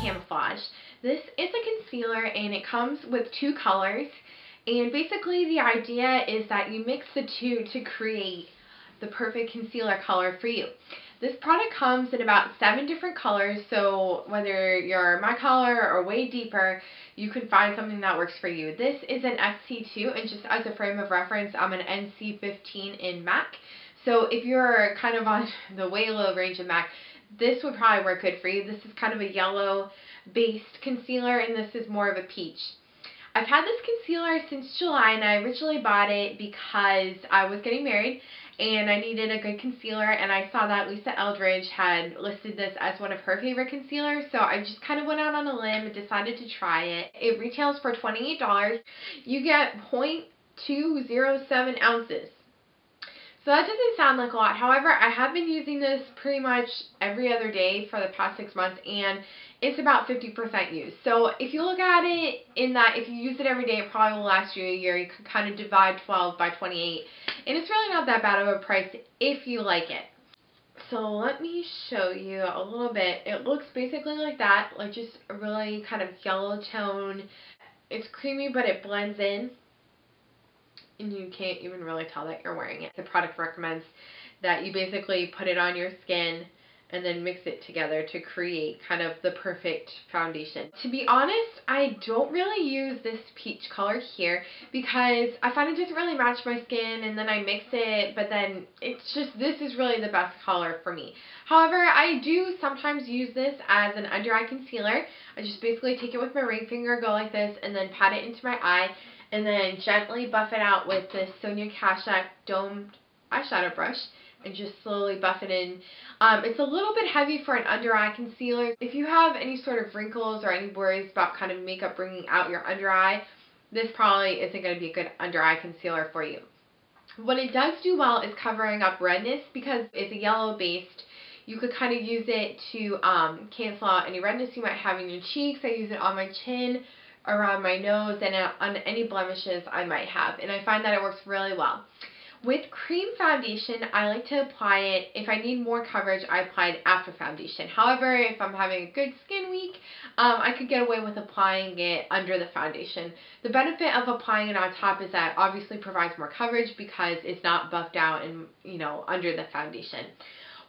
Camouflage. This is a concealer and it comes with two colors. And basically the idea is that you mix the two to create the perfect concealer color for you. This product comes in about 7 different colors, so whether you're my color or way deeper, you can find something that works for you. This is an SC2, and just as a frame of reference, I'm an NC15 in MAC. So if you're kind of on the way low range of MAC, this would probably work good for you. This is kind of a yellow-based concealer, and this is more of a peach. I've had this concealer since July, and I originally bought it because I was getting married and I needed a good concealer, and I saw that Lisa Eldridge had listed this as one of her favorite concealers, so I just kind of went out on a limb and decided to try it. It retails for $28. You get 0.207 ounces. So that doesn't sound like a lot. However, I have been using this pretty much every other day for the past 6 months, and it's about 50% used. So if you look at it in that, if you use it every day, it probably will last you a year. You can kind of divide 12 by 28. And it's really not that bad of a price if you like it. So let me show you a little bit. It looks basically like that, like just a really kind of yellow tone. It's creamy, but it blends in, and you can't even really tell that you're wearing it. The product recommends that you basically put it on your skin and then mix it together to create kind of the perfect foundation. To be honest, I don't really use this peach color here because I find it doesn't really match my skin, and then I mix it, but then it's just, this is really the best color for me. However, I do sometimes use this as an under eye concealer. I just basically take it with my ring finger, go like this, and then pat it into my eye, and then gently buff it out with this Sonia Kashuk domed eyeshadow brush, and just slowly buff it in. It's a little bit heavy for an under eye concealer. If you have any sort of wrinkles or any worries about kind of makeup bringing out your under eye, this probably isn't going to be a good under eye concealer for you. What it does do well is covering up redness, because it's a yellow based. You could kind of use it to cancel out any redness you might have in your cheeks. I use it on my chin, around my nose, and on any blemishes I might have, and I find that it works really well. With cream foundation, I like to apply it, if I need more coverage, I apply it after foundation. However, if I'm having a good skin week, I could get away with applying it under the foundation. The benefit of applying it on top is that it obviously provides more coverage because it's not buffed out and, you know, under the foundation.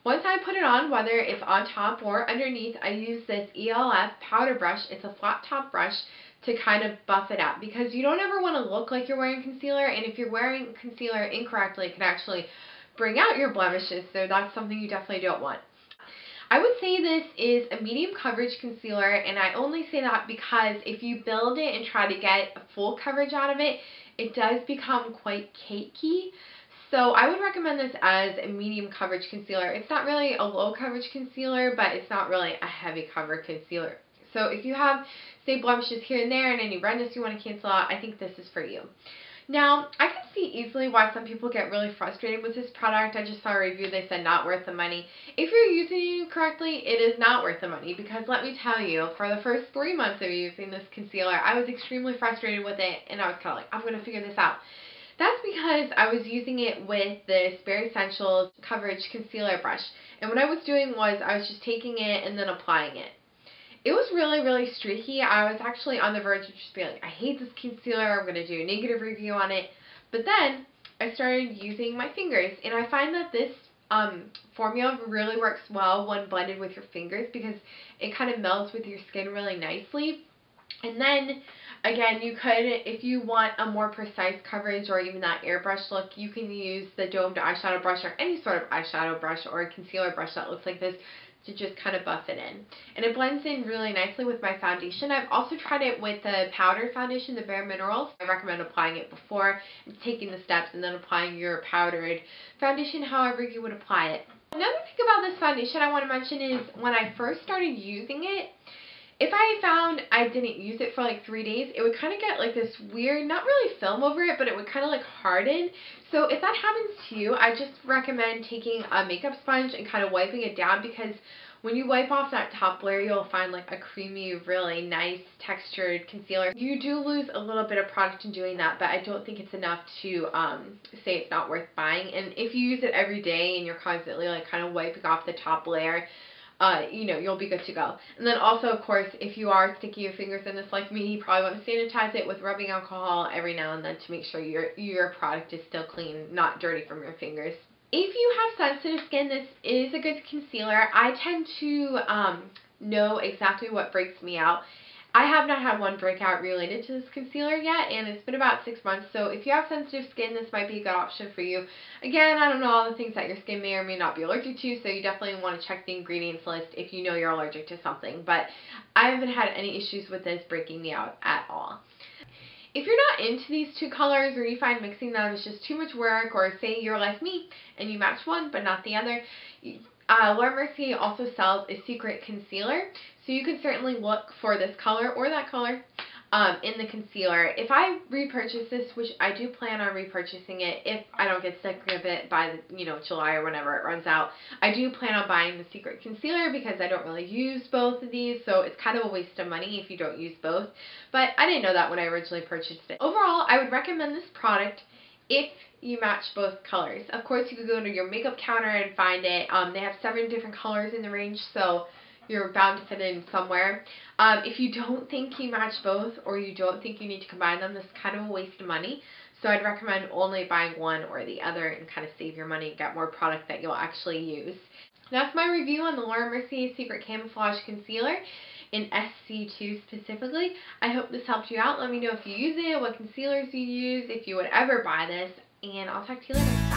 Once I put it on, whether it's on top or underneath, I use this E.L.F powder brush. It's a flat top brush to kind of buff it out, because you don't ever want to look like you're wearing concealer, and if you're wearing concealer incorrectly, it can actually bring out your blemishes, so that's something you definitely don't want. I would say this is a medium coverage concealer, and I only say that because if you build it and try to get full coverage out of it, it does become quite cakey. So I would recommend this as a medium coverage concealer. It's not really a low coverage concealer, but it's not really a heavy cover concealer. So if you have, say, blemishes here and there and any redness you want to cancel out, I think this is for you. Now, I can see easily why some people get really frustrated with this product. I just saw a review, they said not worth the money. If you're using it correctly, it is not worth the money, because let me tell you, for the first 3 months of using this concealer, I was extremely frustrated with it, and I was kind of like, I'm going to figure this out. That's because I was using it with this Escentuals coverage concealer brush, and what I was doing was I was just taking it and then applying it. It was really, really streaky. I was actually on the verge of just being like, I hate this concealer, I'm going to do a negative review on it. But then I started using my fingers, and I find that this formula really works well when blended with your fingers, because it kind of melts with your skin really nicely. And then, again, you could, if you want a more precise coverage or even that airbrush look, you can use the domed eyeshadow brush or any sort of eyeshadow brush or a concealer brush that looks like this to just kind of buff it in. And it blends in really nicely with my foundation. I've also tried it with the powder foundation, the Bare Minerals. I recommend applying it before taking the steps and then applying your powdered foundation however you would apply it. Another thing about this foundation I want to mention is when I first started using it, if I found I didn't use it for like 3 days, it would kind of get like this weird, not really film over it, but it would kind of like harden. So if that happens to you, I just recommend taking a makeup sponge and kind of wiping it down, because when you wipe off that top layer, you'll find like a creamy, really nice textured concealer. You do lose a little bit of product in doing that, but I don't think it's enough to say it's not worth buying. And if you use it every day and you're constantly like kind of wiping off the top layer, you know, you'll be good to go. And then also, of course, if you are sticking your fingers in this like me, you probably want to sanitize it with rubbing alcohol every now and then to make sure your product is still clean, not dirty from your fingers. If you have sensitive skin, this is a good concealer. I tend to know exactly what breaks me out. I have not had one breakout related to this concealer yet, and it's been about 6 months, so if you have sensitive skin, this might be a good option for you. Again, I don't know all the things that your skin may or may not be allergic to, so you definitely want to check the ingredients list if you know you're allergic to something, but I haven't had any issues with this breaking me out at all. If you're not into these two colors, or you find mixing them is just too much work, or say you're like me and you match one but not the other, Laura Mercier also sells a secret concealer, so you can certainly look for this color or that color in the concealer. If I repurchase this, which I do plan on repurchasing it if I don't get sick of it by July or whenever it runs out, I do plan on buying the secret concealer because I don't really use both of these, so it's kind of a waste of money if you don't use both. But I didn't know that when I originally purchased it. Overall, I would recommend this product if you match both colors. Of course, you could go to your makeup counter and find it. They have 7 different colors in the range, so you're bound to fit in somewhere. If you don't think you match both, or you don't think you need to combine them, this is kind of a waste of money. So I'd recommend only buying one or the other and kind of save your money and get more product that you'll actually use. That's my review on the Laura Mercier Secret Camouflage Concealer in SC2 specifically. I hope this helped you out. Let me know if you use it, what concealers you use, if you would ever buy this, and I'll talk to you later.